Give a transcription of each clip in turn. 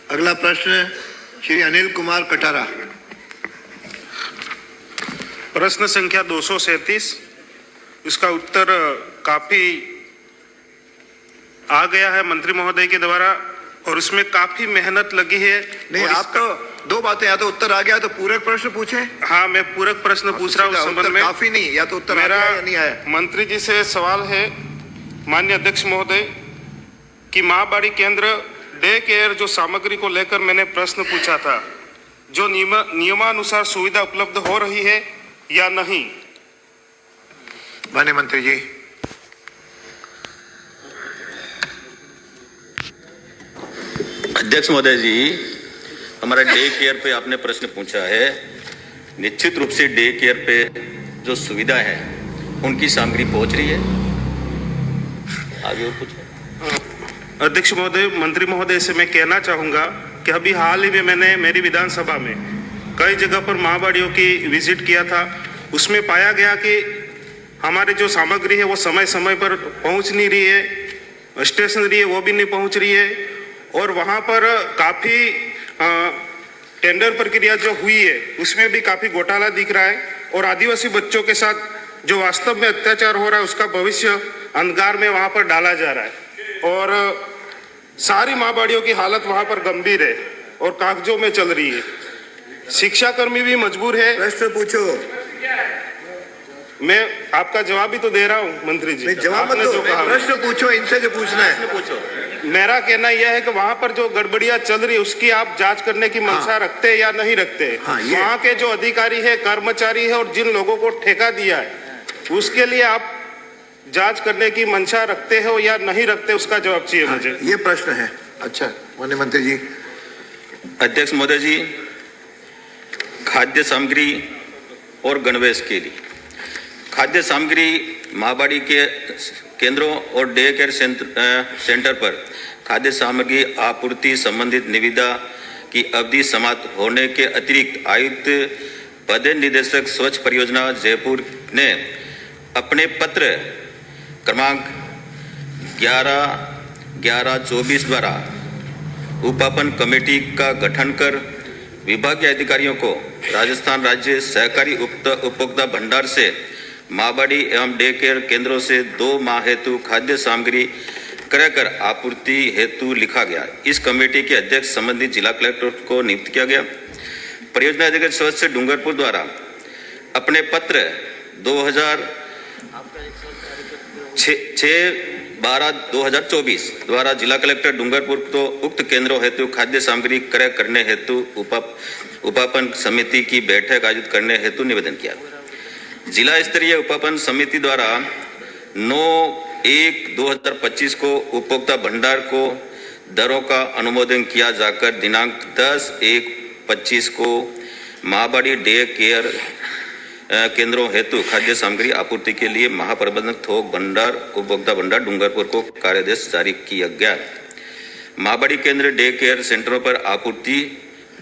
अगला प्रश्न श्री अनिल कुमार कटारा। प्रश्न संख्या 237, इसका उत्तर काफी आ गया है मंत्री महोदय के द्वारा और इसमें काफी मेहनत लगी है। नहीं, आप तो दो बातें, या तो उत्तर आ गया तो पूरक प्रश्न पूछे। हाँ, मैं पूरक प्रश्न पूछ रहा हूँ उस संबंध में। काफी नहीं, या तो उत्तर मेरा आ गया या नहीं आया। मंत्री जी से सवाल है माननीय अध्यक्ष महोदय कि माँ बाड़ी केंद्र डे केयर जो सामग्री को लेकर मैंने प्रश्न पूछा था, जो नियमानुसार सुविधा उपलब्ध हो रही है या नहीं। माननीय मंत्री जी। अध्यक्ष महोदय जी, हमारा डे केयर पे आपने प्रश्न पूछा है। निश्चित रूप से डे केयर पे जो सुविधा है उनकी सामग्री पहुंच रही है। आगे और कुछ? अध्यक्ष महोदय, मंत्री महोदय से मैं कहना चाहूंगा कि अभी हाल ही में मैंने मेरी विधानसभा में कई जगह पर माँ बाड़ियों की विजिट किया था। उसमें पाया गया कि हमारी जो सामग्री है वो समय समय पर पहुंच नहीं रही है, स्टेशनरी है वो भी नहीं पहुंच रही है और वहाँ पर काफ़ी टेंडर प्रक्रिया जो हुई है उसमें भी काफ़ी घोटाला दिख रहा है और आदिवासी बच्चों के साथ जो वास्तव में अत्याचार हो रहा है उसका भविष्य अंधकार में वहाँ पर डाला जा रहा है और सारी माँ बाड़ियों की हालत वहाँ पर गंभीर है और कागजों में चल रही है। शिक्षाकर्मी भी मजबूर है। प्रश्न पूछो। मैं आपका जवाब भी तो दे रहा हूँ मंत्री जी। जवाब मत दो, प्रश्न पूछो, इनसे जो पूछना है पूछो। मेरा कहना यह है कि वहां पर जो गड़बड़ियां चल रही है उसकी आप जांच करने की मंशा रखते हैं या नहीं रखते हैं। वहां के जो अधिकारी है, कर्मचारी है और जिन लोगों को ठेका दिया है उसके लिए आप जांच करने की मंशा रखते हो या नहीं रखते, उसका जवाब चाहिए मुझे। ये प्रश्न है। अच्छा माननीय मंत्री जी। अध्यक्ष महोदय जी, खाद्य सामग्री और गणवेश के लिए खाद्य सामग्री माँ बाड़ी के केंद्रों और डे केयर सेंटर पर खाद्य सामग्री आपूर्ति संबंधित निविदा की अवधि समाप्त होने के अतिरिक्त आयुक्त पद निदेशक स्वच्छ परियोजना जयपुर ने अपने पत्र क्रमांक 11/11/24 द्वारा उपापन कमेटी का गठन कर विभागीय अधिकारियों को राजस्थान राज्य सहकारी उपभोक्ता भंडार से माँ बाड़ी एवं डे केयर केंद्रों से 2 माह हेतु खाद्य सामग्री क्रय कर आपूर्ति हेतु लिखा गया। इस कमेटी के अध्यक्ष संबंधित जिला कलेक्टर को नियुक्त किया गया। परियोजना अधिकारी स्वच्छ डूंगरपुर द्वारा अपने पत्र 6/12/2024 द्वारा जिला कलेक्टर डूंगरपुर को उक्त केंद्रों हेतु खाद्य सामग्री क्रय करने हेतु उपापन समिति की बैठक आयोजित करने हेतु निवेदन किया। जिला स्तरीय उपापन समिति द्वारा 9/1/2025 को उपभोक्ता भंडार को दरों का अनुमोदन किया जाकर दिनांक 10/1/25 को माँ बाड़ी डे केयर केंद्रों हेतु खाद्य सामग्री आपूर्ति के लिए महाप्रबंधक थोक भंडार उपभोक्ता भंडार डूंगरपुर को कार्यादेश जारी किया गया। माँ बाड़ी केंद्र डे केयर सेंटरों पर आपूर्ति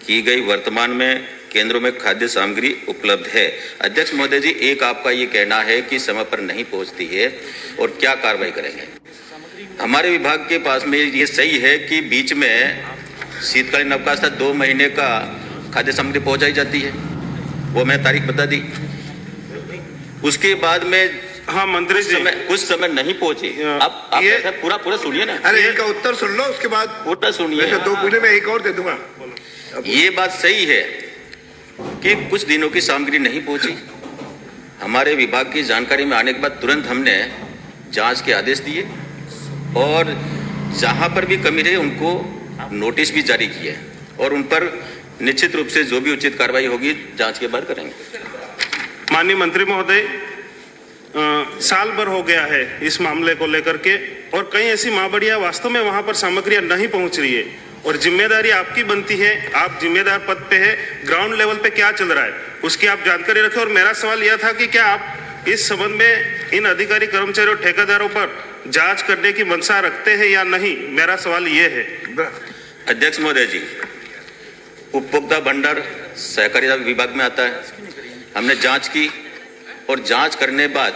की गई वर्तमान में केंद्रों में खाद्य सामग्री उपलब्ध है। अध्यक्ष महोदय जी, एक आपका ये कहना है कि समय पर नहीं पहुंचती है और क्या कार्रवाई करेंगे? हमारे विभाग के पास में ये सही है कि बीच में शीतकालीन अवकाश था, 2 महीने का खाद्य सामग्री पहुंचाई जाती है, वो मैं तारीख बता दी। उसके बाद में हाँ मंत्री जी, कुछ समय नहीं पहुंची। आप ये पूरा सुनिए ना। अरे इनका उत्तर सुन लो, उसके बाद पूरा सुनिए। 2 महीने में एक और दे दूंगा। ये बात सही है कि कुछ दिनों की सामग्री नहीं पहुंची। हमारे विभाग की जानकारी में आने के बाद तुरंत हमने जांच के आदेश दिए और जहां पर भी कमी रही उनको नोटिस भी जारी किए और उन पर निश्चित रूप से जो भी उचित कार्रवाई होगी जांच के बाद करेंगे। माननीय मंत्री महोदय, साल भर हो गया है इस मामले को लेकर के और कई ऐसी माँ बाड़ियां वास्तव में वहां पर सामग्रियां नहीं पहुंच रही है और जिम्मेदारी आपकी बनती है, आप जिम्मेदार पद पे है, ग्राउंड लेवल पे क्या चल रहा है उसकी आप जानकारी रखें। और मेरा सवाल यह था कि क्या आप इस संबंध में इन अधिकारी कर्मचारियों और ठेकेदारों पर जांच करने की मंशा रखते हैं या नहीं, मेरा सवाल ये है। अध्यक्ष महोदय जी, उपभोक्ता भंडार सहकारिता विभाग में आता है। हमने जांच की और जांच करने बाद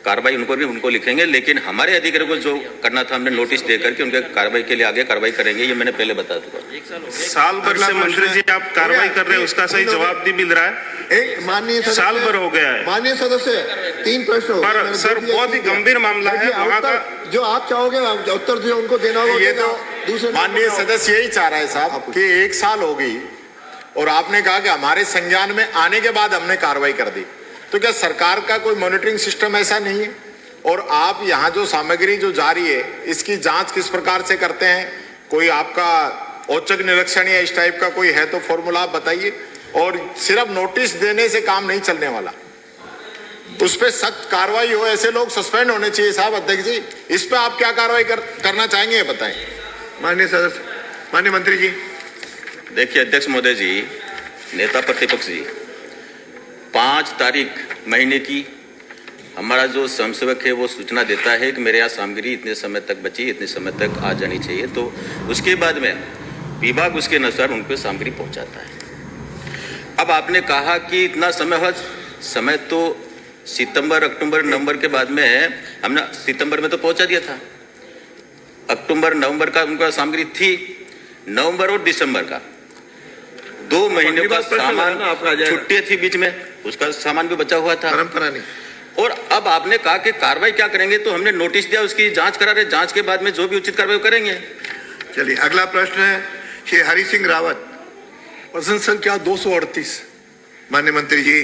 कार्रवाई उनको लिखेंगे, लेकिन हमारे अधिकारी को जो करना था हमने नोटिस दे करके उनके कार्रवाई के लिए आगे कार्रवाई करेंगे, ये मैंने पहले बता चुका। साल भर से मंत्री जी आप कार्रवाई कर रहे हैं, उसका सही जवाब नहीं मिल रहा है। माननीय साल भर हो गया है। माननीय सदस्य 3 प्रश्न पर सर बहुत ही गंभीर मामला है वहाँ का। जो आप चाहोगे उत्तर जो उनको देना होगा। ये तो दूसरे माननीय सदस्य यही चाह रहा है साहब कि 1 साल हो गई और आपने कहा कि हमारे संज्ञान में आने के बाद हमने कार्रवाई कर दी, तो क्या सरकार का कोई मॉनिटरिंग सिस्टम ऐसा नहीं है? और आप यहाँ जो सामग्री जो जा रही है इसकी जांच किस प्रकार से करते हैं? कोई आपका औचक निरीक्षण या इस टाइप का कोई है तो फॉर्मूला आप बताइए। और सिर्फ नोटिस देने से काम नहीं चलने वाला, उस पर सख्त कार्रवाई हो, ऐसे लोग सस्पेंड होने चाहिए साहब। अध्यक्ष जी, इस पे आप क्या कार्रवाई करना चाहेंगे ये बताएं। माननीय सदस्य, माननीय मंत्री जी। देखिए अध्यक्ष महोदय जी, नेता प्रतिपक्ष जी, 5 तारीख महीने की हमारा जो स्वयंसेवक है वो सूचना देता है कि मेरे यहाँ सामग्री इतने समय तक बची, इतने समय तक आ जानी चाहिए, तो उसके बाद में विभाग उसके अनुसार उन पर सामग्री पहुंचाता है। अब आपने कहा कि इतना समय तो सितंबर, अक्टूबर, नवंबर के बाद में है, हमने सितंबर में तो पहुंचा दिया था। अक्टूबर, नवंबर का उनका सामग्री थी, नवंबर और दिसंबर का 2 महीने का सामान, छुट्टियां थी बीच में, उसका सामान भी बचा हुआ था। परंपरा नहीं। और अब आपने कहा कि कार्रवाई क्या करेंगे, तो हमने नोटिस दिया, उसकी जांच करा रहे, जांच के बाद में जो भी उचित कार्रवाई करेंगे। चलिए अगला प्रश्न है श्री हरि सिंह रावत। प्रश्न संख्या 238। माननीय मंत्री जी।